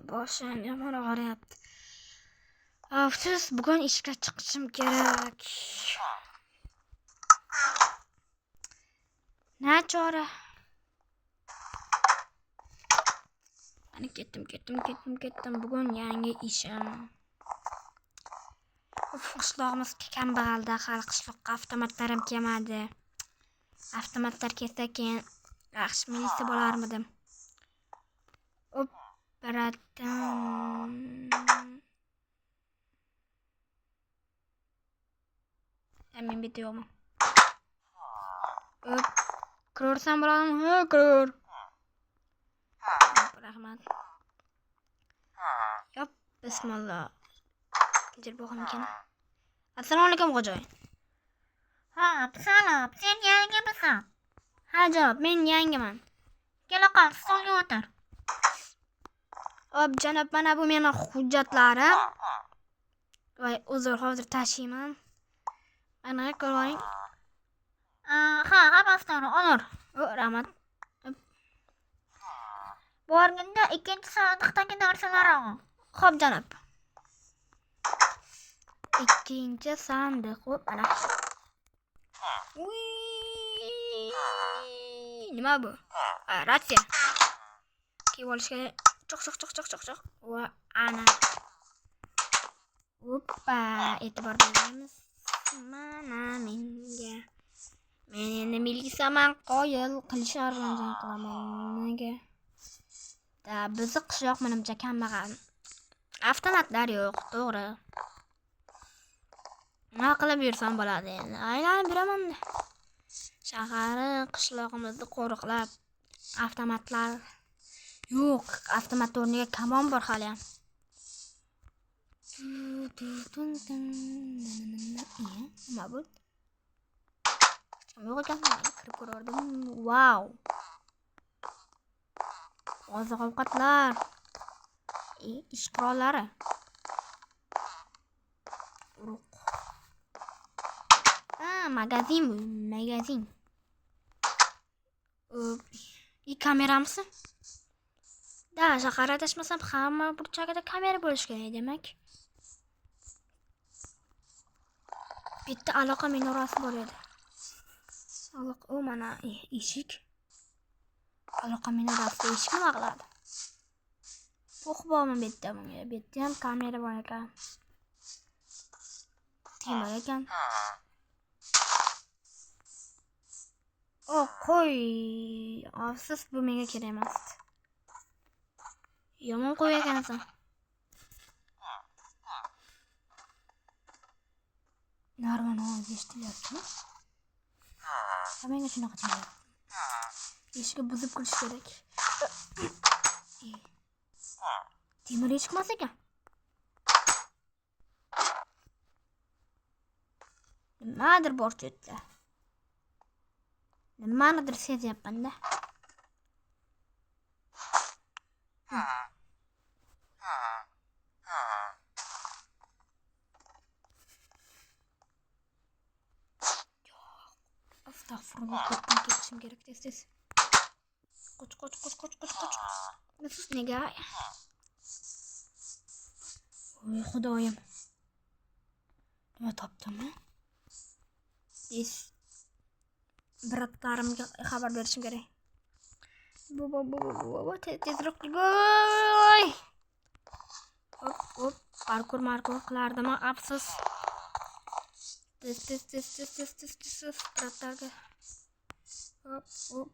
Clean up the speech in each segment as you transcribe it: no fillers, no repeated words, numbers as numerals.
boshim yomon og'riyapti. Afsus, bugun ishga chiqishim kerak. Nachora. Ana ketdim. Bugun yangi ishim. Qishlog'imiz kambag'alda, hali qishloqqa avtomatlar ham kelmadi. Avtomatlar kelsa keyin yaxshi milisa bo'larmidim. Baratam. Men bitta yo'qmi? Kirorsan bo'ladimi? Ha, kiror. Rahmat. Yop, bismillah. Kelib boqim ekan. Assalomu alaykum xo'jayin. Ha, salom. Sen yangimisan? Ha, janob, men yangiman. Kela qol, stolga o'tir. Hop, janob, mana bu meni hujjatlarim. Voy, uzr, hozir tashiyman. Mana ko'ring. Ha, hammasidan olur. Rahmat. Borganda ikkinchi sandiqdagi narsalar ol. Xo'p, janob. Ikkinchi sandiq. Xo'p, mana. Nima bu? Ratsiya. Kiyib olishga choq. Va ana. Hoppa, e'tibor beramiz. Mana menga. Men endi milisiyaman, qoyil qilisharman qilaman. Nega? Bizni qishloq menimcha kambag'al. Avtomatlar yo'q, to'g'ri. Nima qilib yursam bo'ladi endi? Aylanib yuraman. Shahari, qishlog'imizni qo'riqlab avtomatlar yo'q. Avtomat o'rniga kamon bor hali ham. Nima bu? Yo'q ekan, kirib ko'rardim. Wow. Oziq-ovqatlar. Ish qurollari. Magazin bu, magazin. Kameramisi? Da, shahar adashmasam hamma burchagida kamera bo'lish kerak demak. Bitta aloqa minorasi bor edi. O mana eshik. Aloqa minorasi eshik nima qiladi? O'q bormi bitta bunga? Bitta ham kamera bor ekan. Timor ekan. Qo'y. Afsus, bu menga kerak emas. Yomon qo'y ekansan. Narvon eshitilyapti. Menga shunaqa chiqadi. Eshikni buzib kirish kerak. Temir eshik emas ekan. Nimadir bor chetda. Nimanidir sezyapman-da. Astagfirullah, qo'rqib ketishim kerak tez. Qoch. Nafis nega? Voy xudoyim. Nima topdimmi? Biratlarimga xabar berishim kerak. Tezroq voy. Hop, parkour qilardimi? Afsus. Tez. Biratlarga. Hop.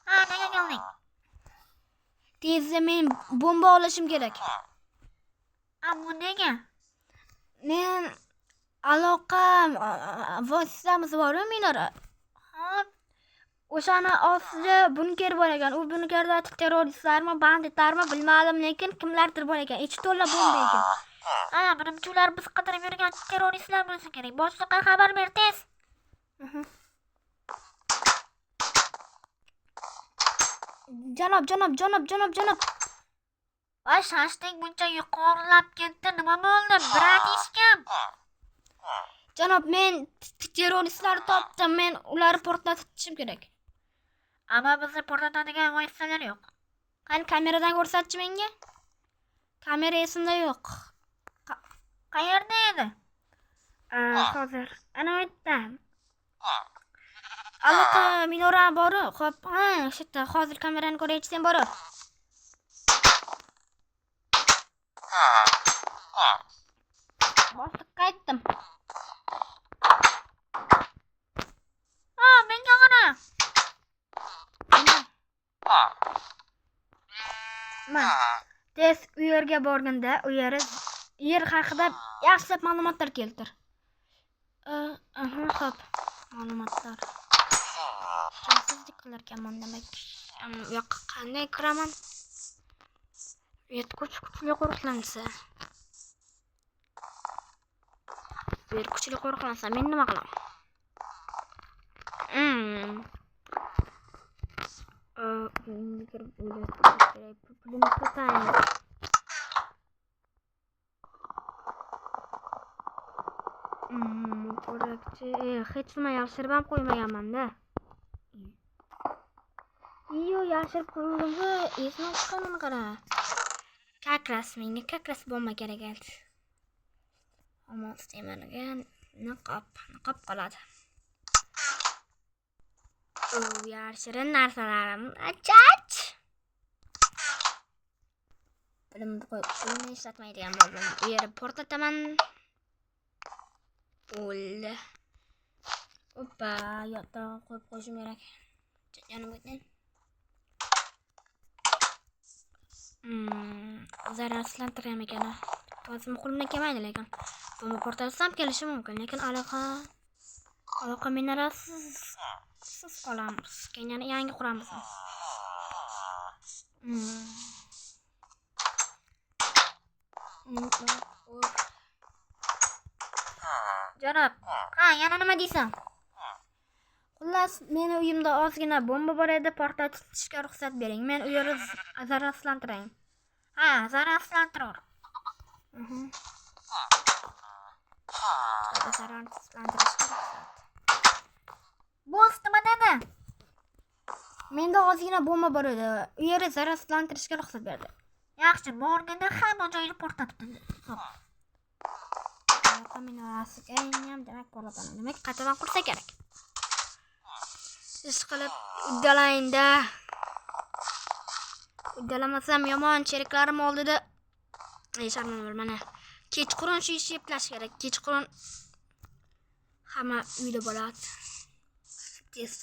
Ha, nega kelding? Tezda men bomba olishim kerak. Ammo nega? Men aloqa vositamiz bor-ku, minora. Hop, O'shani ostida bunker bor ekan. U bunkerda terroristlarmi, banditlarmi bilmadim, lekin kimlardir bor ekan. Ichi to'la bomba ekan. Menimcha ular biz qidirib yurgan terroristlar bo'lsa kerak. Boshliqqa xabar ber tez. Janob. Voy, shashting buncha yuqorilab ketdi. Nima bo'ldi? Brat eshikam. Janob, men terroristlarni topdim. Men ularni portlatishim kerak. Ammo bizda portlatadigan vositalar yo'q. Qani kameradan ko'rsatchi menga. Kamera esimda yo'q. Qayerda edi? Hozir ana u yerda. Aloqa minora bor. Xo'p, ha, shu yerda. Hozir kamerani ko'raychi sen bor. Boshliqqa aytdim. Menga qara. Mana. Tez u yerga borganda, u yer haqida yaxshilab ma'lumotlar keltir. Xo'p. Ma'lumotlar. Jamsizlik qilarkanman demak. U yoqqa qanday kiraman? Kuchli qo'riqlansa. Kuchli qo'riqlansa men nima qilaman? Hech nima yashirib ham qo'ymaganman-da. Yashirib qo'yganimda esimga chiqqanini qara. Как раз bomba kerak edi. Ammo istemalgan niqob qoladi. Yashirin narsalarim achach. Bilimni ishlatmaydigan bo'ldim. U yerni portlataman. O'ldi. Oppa, yo'qda qo'yib qo'yishim kerak. Yana o'tning. Zararsizlantiram ekan. O'zim qo'limdan kelmaydi lekin. Bomba portlatsam kelishi mumkin, lekin aloqa minorasiz qolamiz. Keyin yangi quramiz. Janob, yana nima deysan? Xullas, meni uyimda ozgina bomba bor edi, portlatishga ruxsat bering. Men u yerni zararsizlantiray. Zararsizlantir. Boss nima dedi? Menda ozgina bomba bor edi. U yerni zararsizlantirishga ruxsat berdi. Yaxshi, borganda hamma joyni portlatib dedi. Minorasiga ham demak portlatadi. Demak, qaytadan qursa kerak. Ish qilib uddalayinda. Uddalamasam yomon cheriklarim oldida. Sharman mana. Kechqurun shu ishni eplash kerak. Kechqurun hamma uyda bo'ladi. Tez.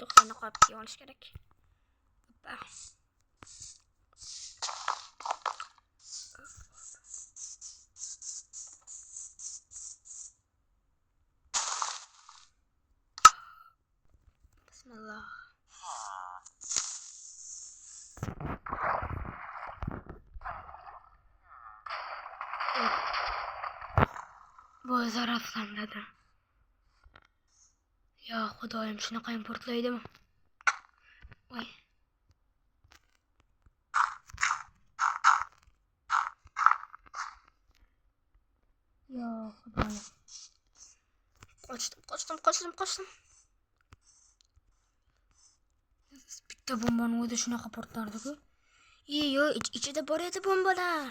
To'xtani qo'yib olish kerak. Bismillah. Bu zararsizlanadi. Ya xudoyim, shunaqa ham portlaydimi? Voy. Ya xudoyim. Qochdim. Bitta bombani o'zi shunaqa portlardi-ku. Ichida bor edi bombalar.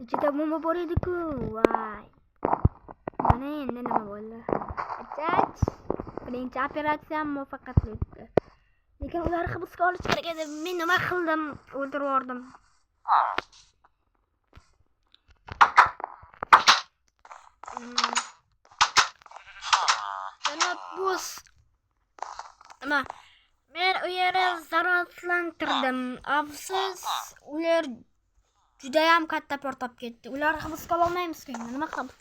Ichida bomba bor edi-ku. Voy. Mana endi nima bo'ldi? Achach. Birinchi operatsiyam muvaffaqiyatli o'tdi. Lekin ular hibsga olish kerak edi. Men nima qildim? O'ldirib yubordim. Janob boss. Nima? Men u yerni zararsizlantirdim. Afsus, ular juda ham katta portlab ketdi. Ular hibsga olmaymiz-ku. Nima qilib?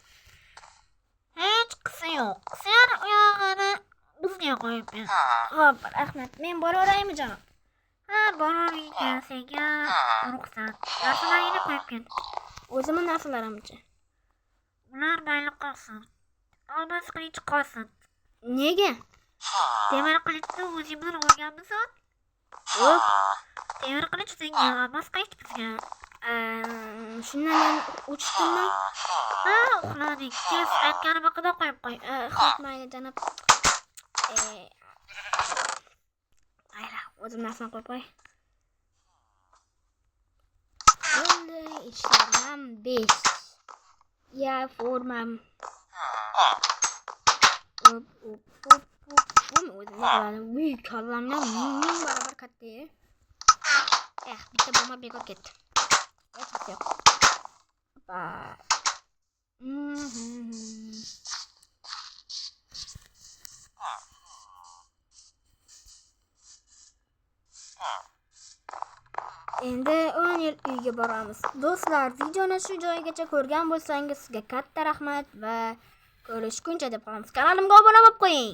Hech qisi yo'q. Sen u yog'ini bizga qo'yib ber. Xo'p, rahmat. Men boraveraymi, janob? Boravergan senga ruxsat. Narsalaringni qo'yib kel. O'zimni narsalarimcha. Ular mayli qolsin. Olmas qilich qolsin. Nega? Temir qilichni o'zing bilan olganmisan? Yo'q. Temir qilich senga, olmas qilich bizga. Shundan men uchdimmi? Ha, uxlading. Tez aytganim haqida qo'yib qo'y. Xo'p, mayli janob. Mayli, o'zim narsani qo'yib qo'y. Endi ishlarim 5. Ya, formam. Buni o'zim qilaman. Uy, kallamdan ming barobar katta. Bitta bomba bekor ketdi. Hech yo'q. Ba. Endi 10 yil uyga boramiz. Do'stlar, videoni shu joyigacha ko'rgan bo'lsangiz, sizga katta rahmat va ko'rishguncha deb qolamiz. Kanalimga obuna bo'lib qo'ying.